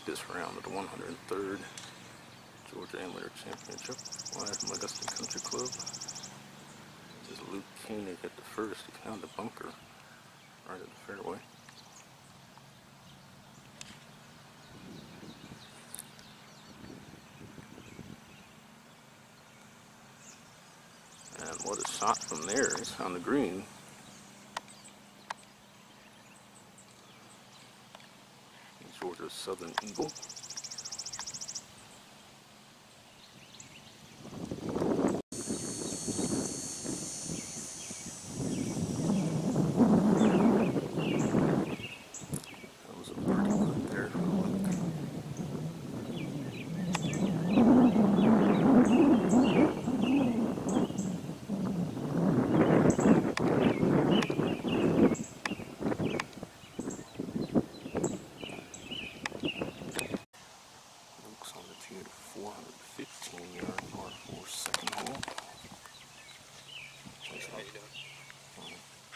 this round of the 103rd Georgia Amateur Championship live from Augusta Country Club. This is Luke Koenig at the first. He found the bunker right at the fairway. And what a shot from there. He's found the green. Georgia's Southern Eagle. That was a birdie right there for Luke. Luke's on the tee at a 415-yard par 4 second hole. How you doing?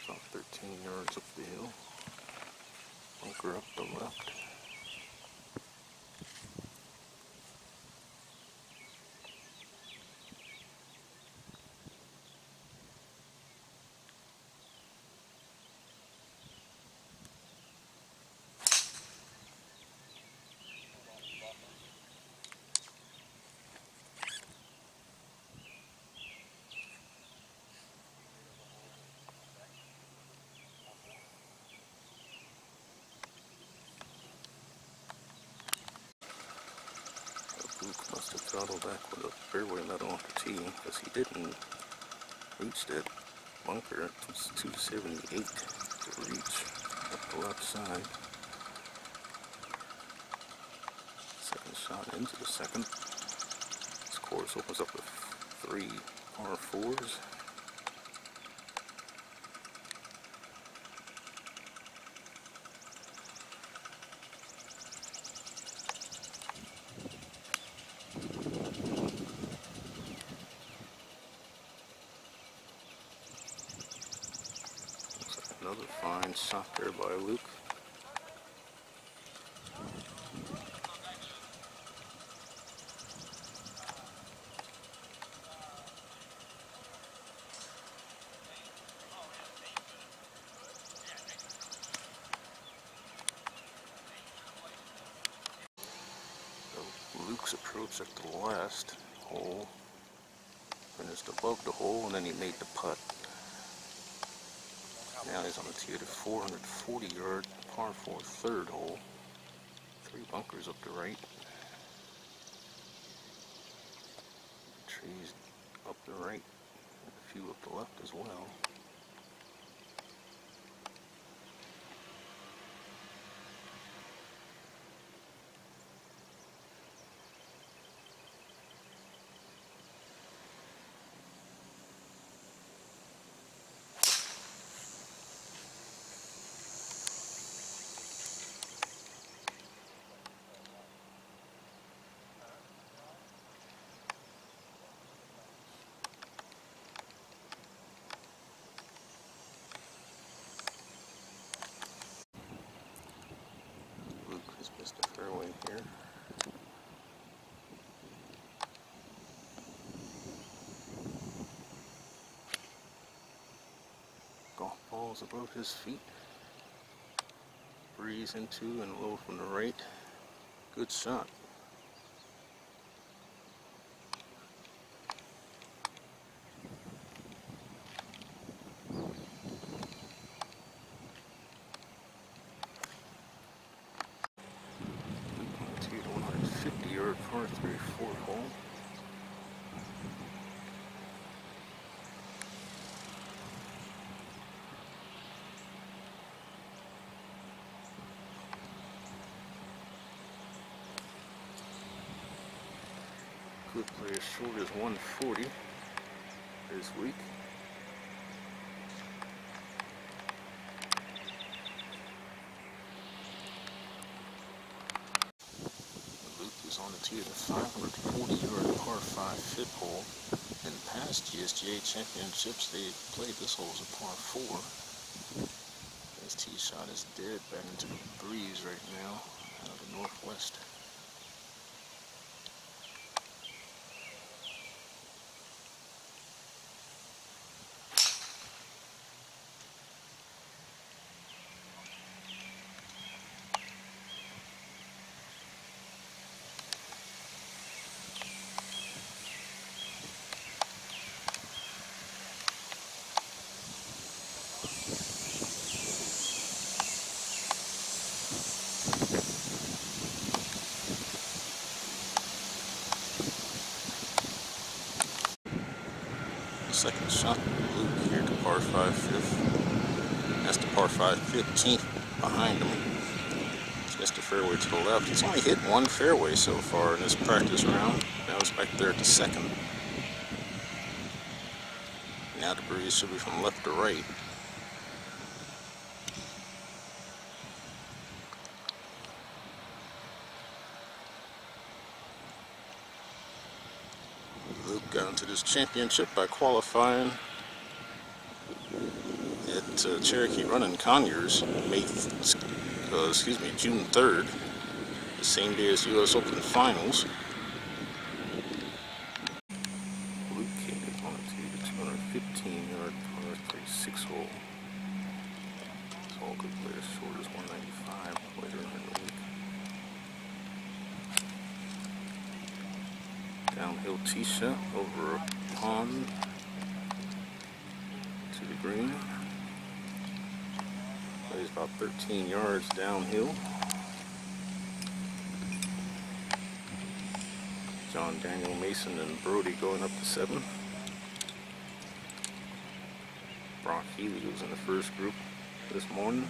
About 13 yards up the hill. Bunker up the left. Luke must have throttled back with a fairway metal off the tee because he didn't reach that bunker. It was 278 to reach up the left side. Second shot into the second. This course opens up with 3 par 4s. Another fine shot there by Luke. So Luke's approach at the last hole finished above the hole, and then he made the putt. Now he's on the tee at a 440-yard par 4 third hole. 3 bunkers up the right. Trees up the right, and a few up the left as well. Missed the fairway here. Golf balls above his feet. Breeze into and low from the right. Good shot. Par 3 4th hole. Could play as short as 140 this week. On the tee of the 540-yard par 5 fifth hole. In past GSGA championships, they played this hole as a par 4. His tee shot is dead back into the breeze right now out of the northwest. Second shot, Luke here to par 5 fifth. That's the par 5 15th behind him. He's missed a fairway to the left. He's only hit one fairway so far in this practice round. Now he's back there at the second. Now the breeze should be from left to right. Luke got into this championship by qualifying at Cherokee Run in Conyers, June 3rd, the same day as U.S. Open Finals. Luke came in on a 215-yard par 36 hole. It's all good players, short as 195 later in the week. Downhill tee shot over a pond to the green. Plays about 13 yards downhill. John Daniel Mason and Brody going up to 7. Brock Healy was in the first group this morning,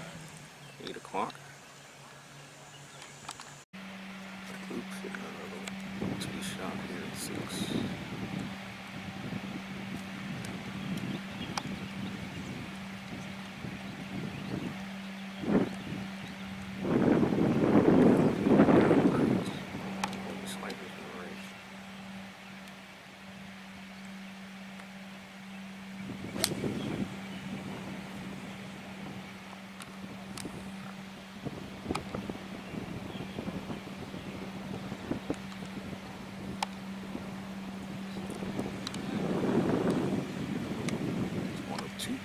8 o'clock. Luke's hitting another tee shot here at 6.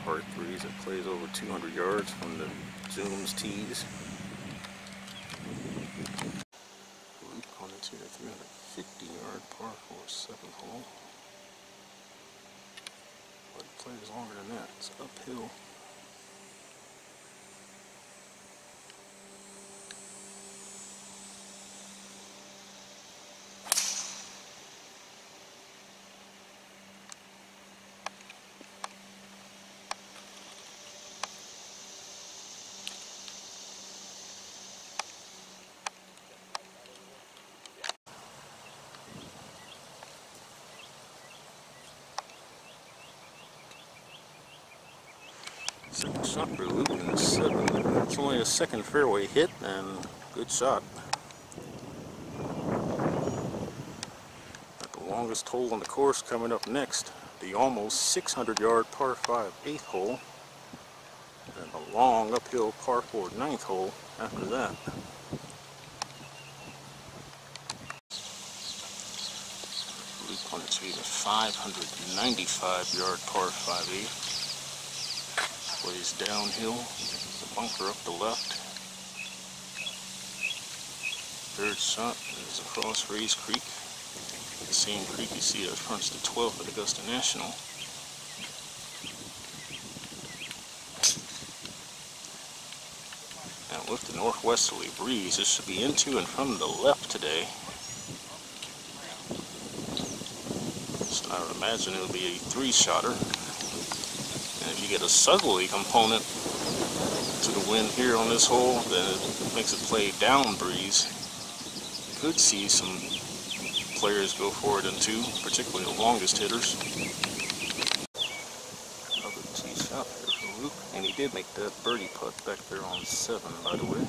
Par 3s that plays over 200 yards from the Zooms tees. Luke on into the 350-yard par 4 7th hole. But it plays longer than that. It's uphill. Second shot for Luke in the 7. It's only a second fairway hit and good shot. Got the longest hole on the course coming up next. The almost 600-yard par 5 8th hole. And a long uphill par 4 9th hole after that. Luke on to the 595-yard par 5 8. Plays downhill, there's a bunker up the left. Third shot is across Rays Creek, the same creek you see that fronts the 12th at Augusta National. And with the northwesterly breeze, this should be into and from the left today. So I would imagine it'll be a 3-shotter. And if you get a southerly component to the wind here on this hole, then it makes it play down breeze. You could see some players go for it in 2, particularly the longest hitters. Another tee shot here for Luke, and he did make that birdie putt back there on 7, by the way.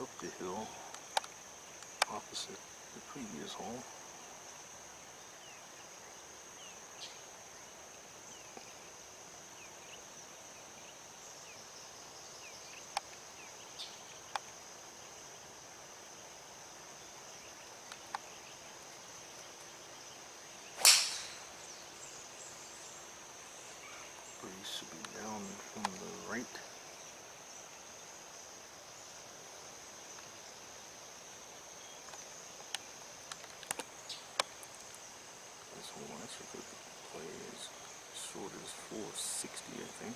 up the hill opposite the previous hole. Breeze should be down from the right. This hole actually could play as short as 460, I think.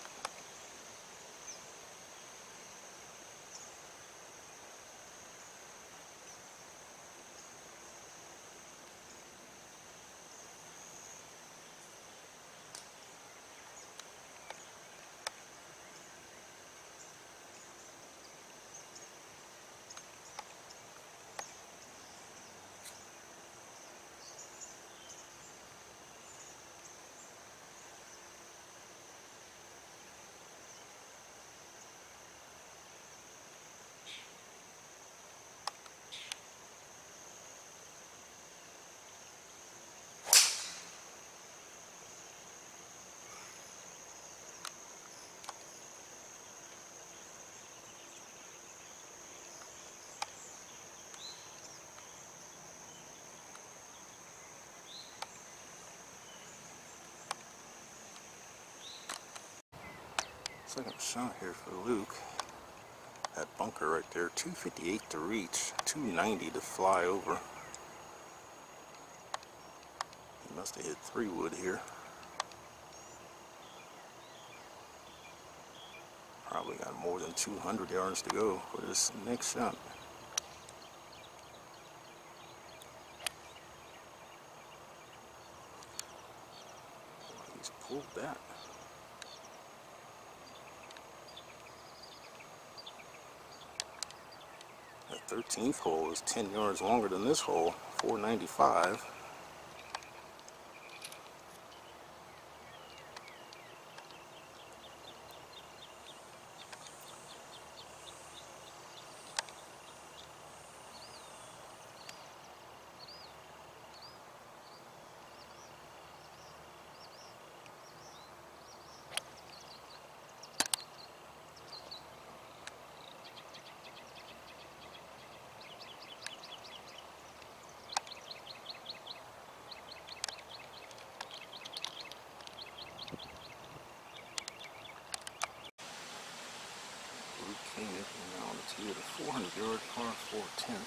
Second shot here for Luke. That bunker right there, 258 to reach, 290 to fly over. He must have hit 3 wood here. Probably got more than 200 yards to go for this next shot. He's pulled that. That 13th hole is 10 yards longer than this hole, 495. Koenig now on the tee at a 400-yard par 4/10.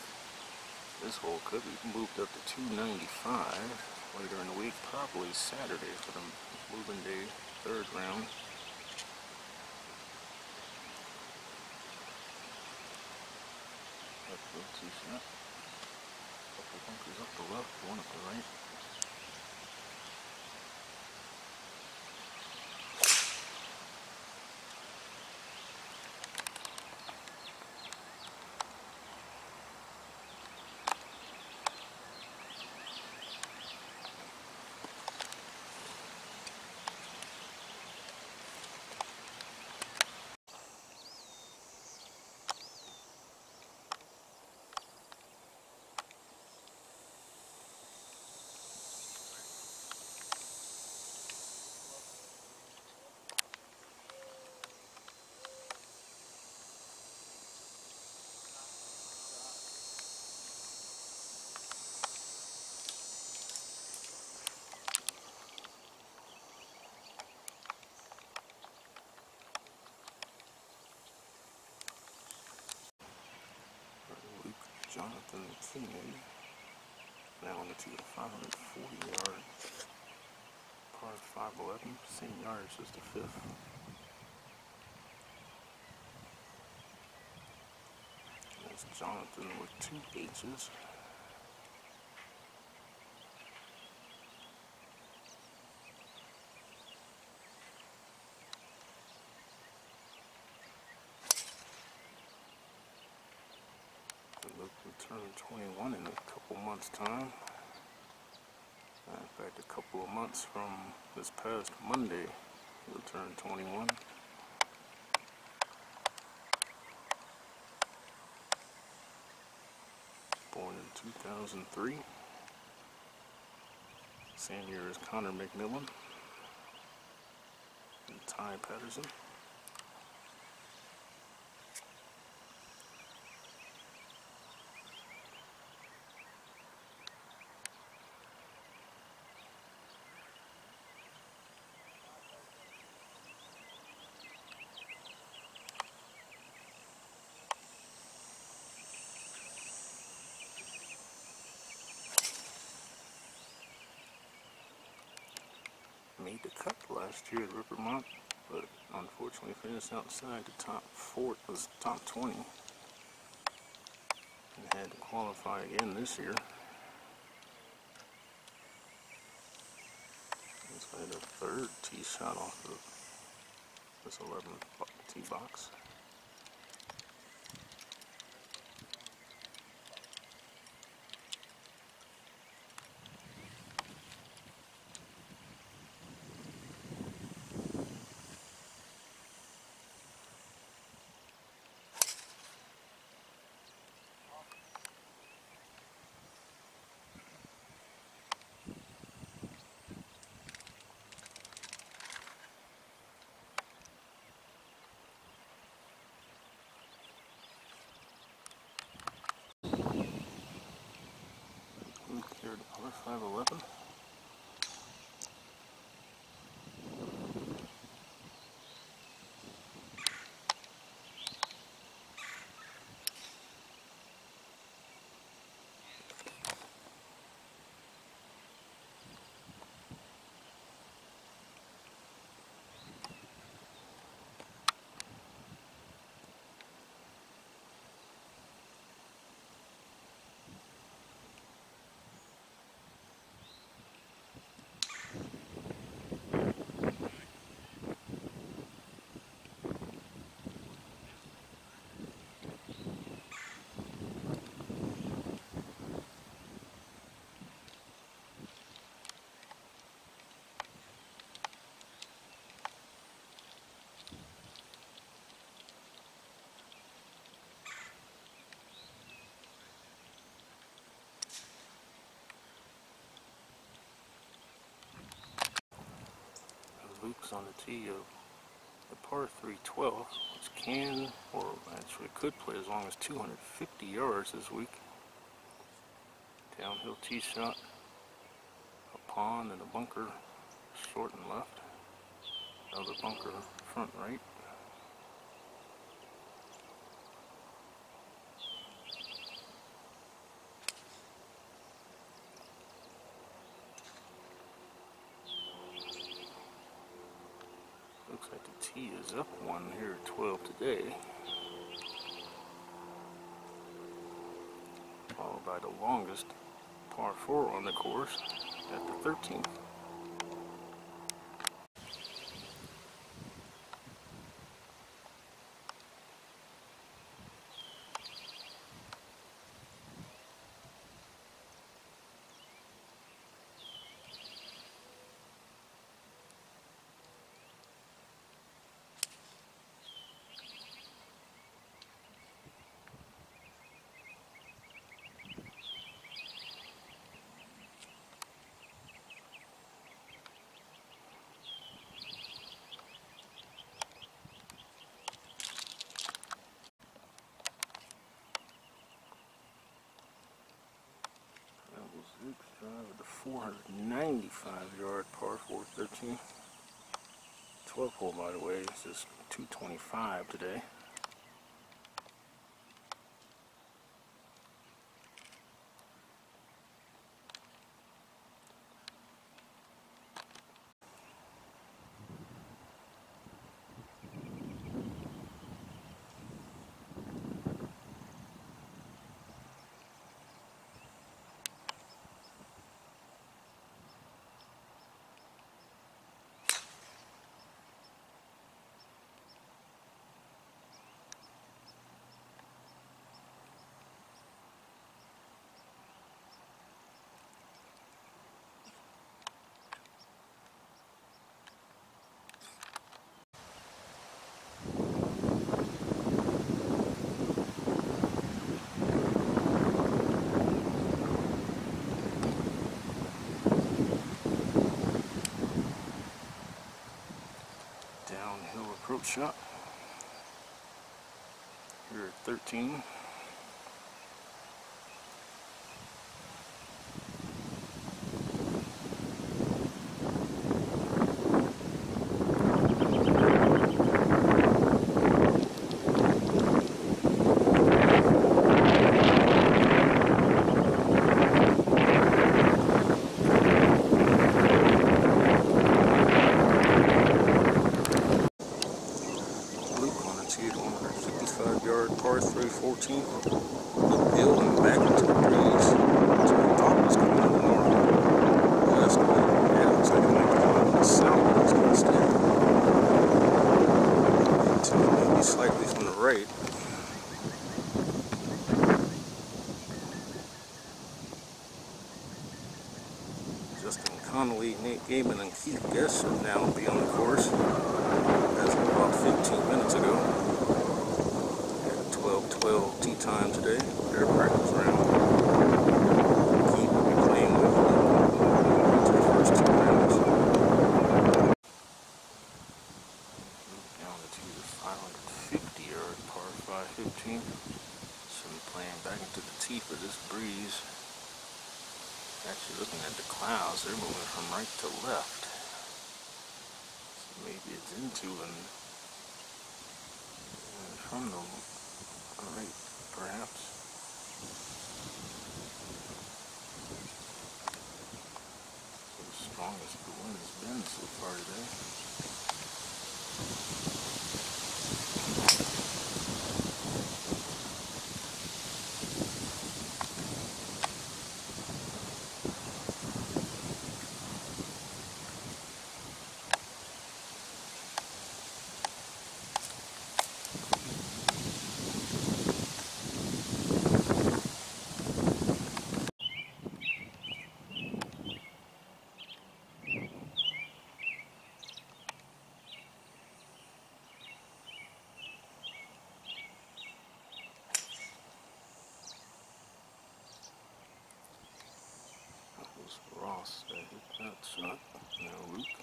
This hole could be moved up to 295 later in the week, probably Saturday for the moving day 3rd round. That's a good tee shot. Couple bunkers up the left, one up the right. Jonathan Koenig now on the tee at 540-yard par 5/11, same yardage as the 5th. There's Jonathan with 2 H's. Luke will turn 21 in a couple months' time. In fact, a couple of months from this past Monday, he'll turn 21. 2003. Same year as Connor McMillan and Ty Patterson. Made the cut last year at Rippermont, but unfortunately finished outside the top 20, and had to qualify again this year. He's made a third tee shot off of this 11 tee box. Here at par 511. Luke's on the tee of the par 312, which can, or actually could play as long as 250 yards this week. Downhill tee shot, a pond and a bunker short and left, another bunker front right. Looks like the tee is up one here at 12 today, followed by the longest par 4 on the course at the 13th. Luke's drive with the 495-yard par 4 13. 12th hole, by the way, this is 225 today. shot. Here at 13. Par 3 14 uphill and back into the breeze, which I thought was coming out of north. That's cool. Yeah, it looks like it might be coming out of the southwest instead. And maybe slightly from the right. Justin Connolly, Nate Gaiman, and Keith Guess are now be on the course. As of about 15 minutes ago. 12 tee time today, their practice round. Keith will be playing with to the first 2 rounds. Down to the 550-yard par 5 15. So I'm playing back into the teeth of this breeze. Actually looking at the clouds, they're moving from right to left. So maybe it's into and from them. Alright, perhaps. The strongest the wind has been so far today. Ross that hit that shot. Now Luke.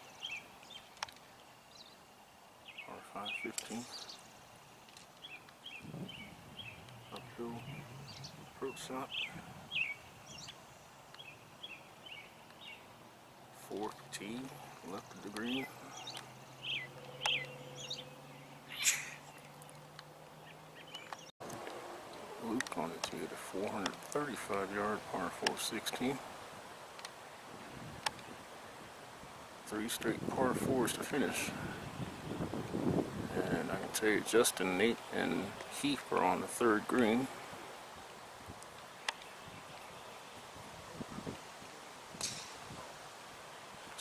Par 5 15. Uphill approach shot. 4th tee, left of the green. Luke on the tee at a 435-yard par 4 16. 3 straight par 4s to finish. And I can tell you Justin, Nate, and Keith are on the 3rd green.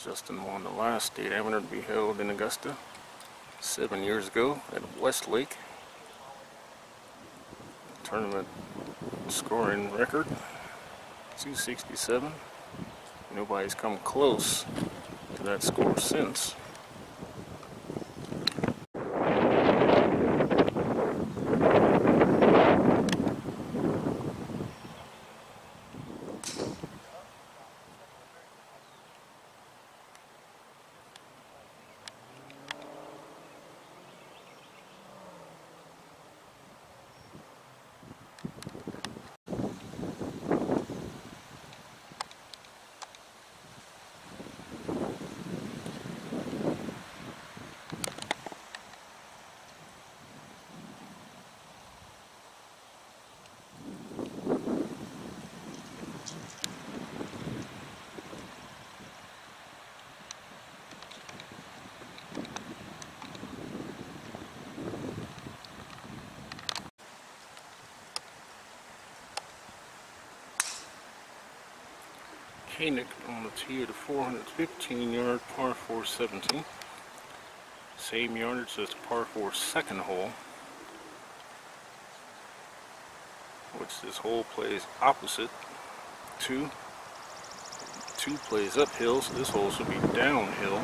Justin won the last state amateur to be held in Augusta 7 years ago at Westlake. Tournament scoring record 267. Nobody's come close to that score since. Koenig on the tee at a 415-yard par 4 17. Same yardage as the par 4 second hole, which this hole plays opposite to. 2 plays uphill, so this hole should be downhill.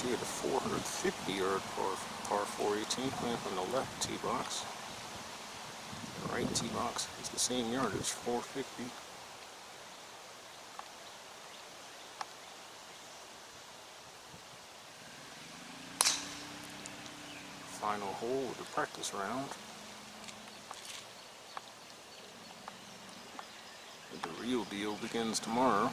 see at a 450-yard par 4 18 playing from the left tee box. The right tee box is the same yardage, 450. Final hole of the practice round. The real deal begins tomorrow.